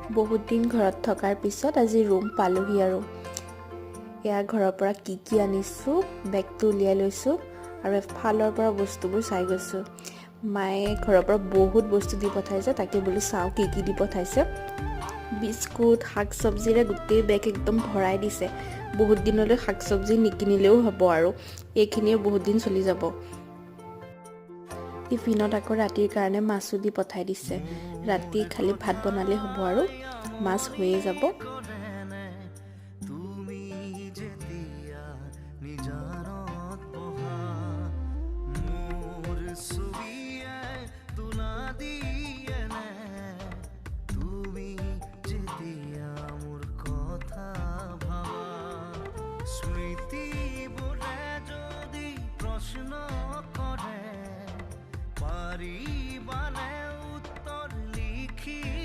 বহুত দিন ঘৰত থকাৰ পিছত আজি ৰুম পালোহি আৰু এয়া ঘৰৰ পৰা কি আনিছোঁ বেগটো উলিয়াই লৈছোঁ আৰু এফালৰ পৰা বস্তুবোৰ চাই গৈছোঁ মায়ে ঘৰৰ পৰা বহুত বস্তু দি পঠাইছে তাকে বোলো চাওঁ কি দি পঠাইছে বিস্কুট শাক চব্জিৰে গোটেই বেগ একদম ভৰাই দিছে বহুত দিনলৈ শাক চব্জি নিকিনিলেও হ'ব আৰু এইখিনিয়ে বহুত দিন চলি যাব টিফিনত আকৌ ৰাতিৰ কাৰণে মাছো দি পঠাই দিছে ৰাতি খালি ভাত বনালে হ'ব আৰু মাছ হৈয়ে যাব